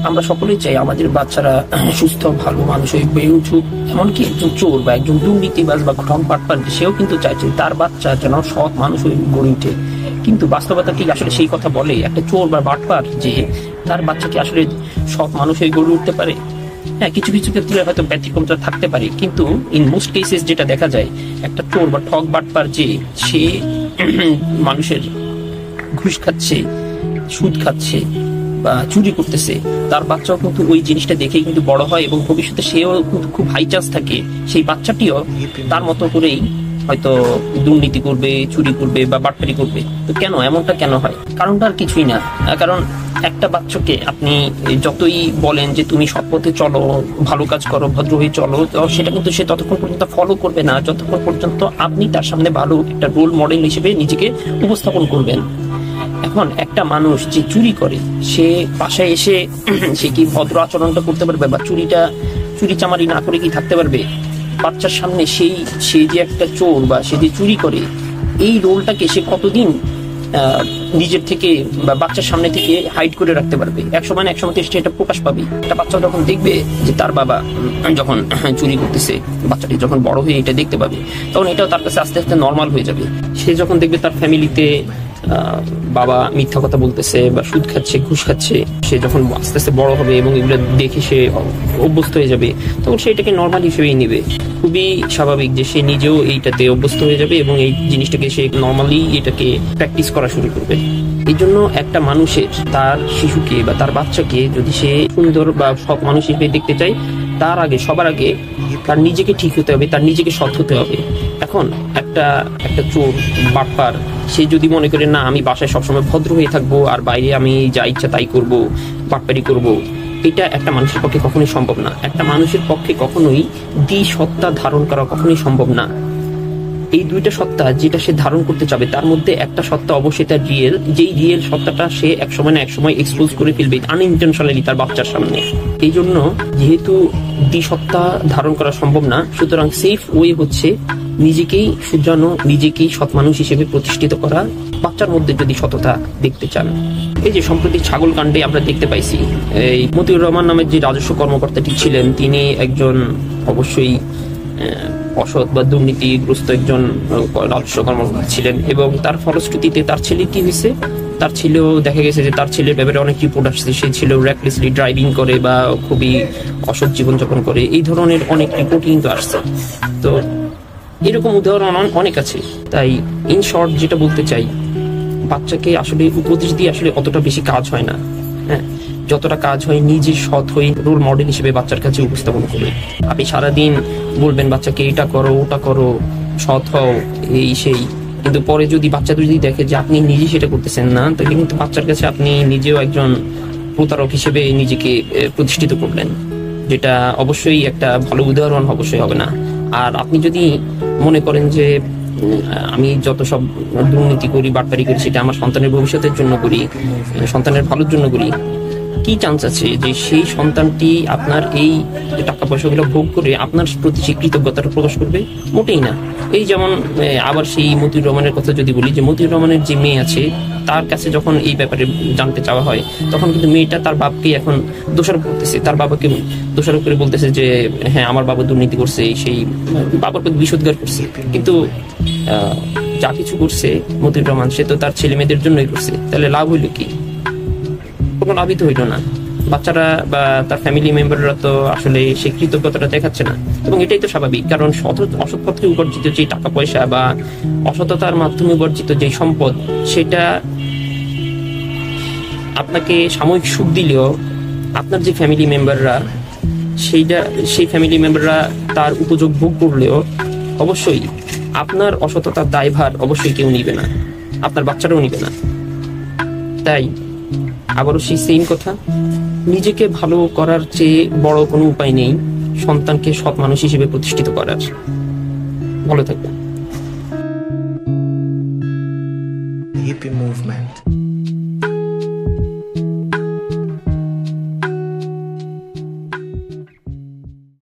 আমরা সকলেই চাই আমাদের বাচ্চারা সুস্থ ভালো মানুষ হয়ে উঠুক, এমনকি একজন চোর বা একজন দুর্নীতিবাজ বা ঠক বাটপার সেও কিন্তু চাইছে তার বাচ্চা যেন সৎ মানুষ হয়ে গড়ে উঠে। কিন্তু বাস্তবতা কি আসলে সেই কথা বলে? একটা চোর বা বাটপার যে তার বাচ্চাকে আসলে সৎ মানুষ হয়ে গড়ে উঠতে পারে? হ্যাঁ, কিছু কিছু ক্ষেত্রে হয়তো ব্যতিক্রমটা থাকতে পারে, কিন্তু ইন মোস্ট কেসেস যেটা দেখা যায়, একটা চোর বা ঠক বাটপার যে সে মানুষের ঘুষ খাচ্ছে, সুদ খাচ্ছে বা চুরি করতেছে, তার বাচ্চাও কিন্তু ওই জিনিসটা দেখেই কিন্তু বড় হয় এবং ভবিষ্যতে সেও কিন্তু খুব হাই চান্স থাকে সেই বাচ্চাটিও তার মতো করেই হয়তো দুর্নীতি করবে, চুরি করবে বা বাটপারি করবে। তো কেন এমনটা কেন হয়? কারণটা আর কিছুই না, কারণ একটা বাচ্চাকে আপনি যতই বলেন যে তুমি সৎ পথে চলো, ভালো কাজ করো, ভদ্র হয়ে চলো, সেটা কিন্তু সে ততক্ষণ পর্যন্ত ফলো করবে না যতক্ষণ পর্যন্ত আপনি তার সামনে ভালো একটা রোল মডেল হিসেবে নিজেকে উপস্থাপন করবেন। এখন একটা মানুষ যে চুরি করে, সে বাসায় এসে সে কি ভদ্র আচরণটা করতে পারবে বা চুরি চামারি না করে কি থাকতে পারবে? বাচ্চার সামনে সে যে একটা চোর বা সে যে চুরি করে, এই রোলটাকে সে কতদিন নিজের থেকে বা বাচ্চার সামনে থেকে হাইড করে রাখতে পারবে? একসময় এটা প্রকাশ পাবে। একটা বাচ্চা যখন দেখবে যে তার বাবা যখন চুরি করতেছে, বাচ্চাটি যখন বড় হয়ে এটা দেখতে পাবে, তখন এটাও তার কাছে আস্তে আস্তে নর্মাল হয়ে যাবে। সে যখন দেখবে তার ফ্যামিলিতে বাবা মিথ্যা কথা বলতেছে বা সুদ খাচ্ছে, ঘুষ খাচ্ছে, সে যখন আস্তে আস্তে বড় হবে এবং এগুলো দেখে সে অভ্যস্ত হয়ে যাবে, তখন সে এটাকে নর্মাল হিসেবেই নেবে। খুবই স্বাভাবিক যে সে নিজেও এইটাতে অভ্যস্ত হয়ে যাবে এবং এই জিনিসটাকে সে নর্মালি এটাকে প্র্যাকটিস করা শুরু করবে। এই জন্য একটা মানুষের তার শিশুকে বা তার বাচ্চাকে যদি সে সুন্দর বা সৎ মানুষ হিসেবে দেখতে চায়, সবার আগে তার নিজেকে ঠিক হতে হবে, তার নিজেকে সৎ হতে হবে। এখন একটা চোর বাটপার সে যদি মনে করে না আমি বাসায় সবসময় ভদ্র হয়ে থাকবো আর বাইরে আমি যা ইচ্ছা তাই করব, বাটপারি করব, এটা একটা মানুষের পক্ষে কখনোই সম্ভব না। একটা মানুষের পক্ষে কখনোই সত্তা ধারণ করা কখনোই সম্ভব না। এই দুইটা সত্তা যেটা সে ধারণ করতে চাবে, তার মধ্যে একটা সত্তা অবশ্যই তার রিয়েল, যেই রিয়েল সত্তাটা সে একসময় না একসময় এক্সপোজ করে ফেলবে আনইনটেনশনালি তার বাচ্চার সামনে। এই জন্য যেহেতু সত্তা ধারণ করা সম্ভব না, সুতরাং সেফ ওয়ে হচ্ছে নিজেকেই শুধরানো, নিজেকেই সৎ মানুষ হিসেবে প্রতিষ্ঠিত করা। বাচ্চার মধ্যে যদি সততা দেখতে চান, এই যে সম্প্রতি ছাগল কাণ্ডে আমরা দেখতে পাইছি, এই মতিউর রহমান নামের যে রাজস্ব কর্মকর্তাটি ছিলেন, তিনি একজন অবশ্যই অসৎ বা দুর্নীতিগ্রস্ত একজন রাজস্ব কর্মকর্তা ছিলেন এবং তার ফলশ্রুতিতে তার ছেলে কি হয়েছে, তার ছেলেও দেখা গেছে যে তার ছেলের ব্যাপারে অনেক রিপোর্ট আসছে, সে ছিল র্যাকলেসলি ড্রাইভিং করে বা খুবই অসৎ জীবনযাপন করে, এই ধরনের অনেক রিপোর্ট কিন্তু আসছে। তো এরকম উদাহরণ অনেক আছে। তাই ইন শর্ট যেটা বলতে চাই, বাচ্চাকে আসলে উপদেশ দিয়ে আসলে অতটা বেশি কাজ হয় না, হ্যাঁ, যতটা কাজ হয় নিজে সৎ হয়ে রোল মডেল হিসেবে বাচ্চার কাছে উপস্থাপন করে। আপনি সারাদিন বলবেন বাচ্চাকে এটা করো, ওটা করো, সৎ হও, এই সেই, কিন্তু পরে যদি বাচ্চা যদি দেখে যে আপনি নিজে সেটা করতেছেন না, তাহলে কিন্তু বাচ্চার কাছে আপনি নিজেও একজন প্রতারক হিসেবে নিজেকে প্রতিষ্ঠিত করলেন, যেটা অবশ্যই একটা ভালো উদাহরণ অবশ্যই হবে না। আর আপনি যদি মনে করেন যে আমি যত সব দুর্নীতি করি, বাটপারি করি, সেটা আমার সন্তানের ভবিষ্যতের জন্য করি, সন্তানের ভালোর জন্য করি, কি চান্স আছে যে সেই সন্তানটি আপনার এই টাকা পয়সাগুলো ভোগ করে আপনার প্রতি সেই কৃতজ্ঞতাটা প্রকাশ করবে? মোটেই না। এই যেমন আবার সেই মতিউর রহমানের কথা যদি বলি, যে মতিউর রহমানের যে মেয়ে আছে, তার কাছে যখন এই ব্যাপারে জানতে চাওয়া হয়, তখন কিন্তু মেয়েটা তার বাপকে এখন দোষারোপ করতেছে, তার বাবাকে দোষারোপ করে বলতেছে যে হ্যাঁ আমার বাবা দুর্নীতি করছে, সেই বাবার প্রতি বিষোদ্গার করছে। কিন্তু যা কিছু করছে মতিউর রহমান, সে তো তার ছেলে মেয়েদের জন্যই করছে, তাহলে লাভ হইল কি? কোনো লাভই তো হইল না। বাচ্চারা বা তার ফ্যামিলি মেম্বাররা তো আসলে সেই কৃতজ্ঞতাটা দেখাচ্ছে না, এবং এটাই তো স্বাভাবিক। কারণ অসৎ পথে উপার্জিত যে টাকা পয়সা বা অসততার মাধ্যমে উপার্জিত যে সম্পদ, সেটা আপনাকে সাময়িক সুখ দিলেও আপনার যে ফ্যামিলি মেম্বাররা, সেই ফ্যামিলি মেম্বাররা তার উপযোগ ভোগ করলেও অবশ্যই আপনার অসততার দায়ভার অবশ্যই কেউ নিবে না, আপনার বাচ্চারাও নিবে না। তাই আবারও সেই সেম কথা, নিজেকে ভালো করার চেয়ে বড় কোনো উপায় নেই সন্তানকে সৎ মানুষ হিসেবে প্রতিষ্ঠিত করার। ভালো থাকবেন। Hippie movement.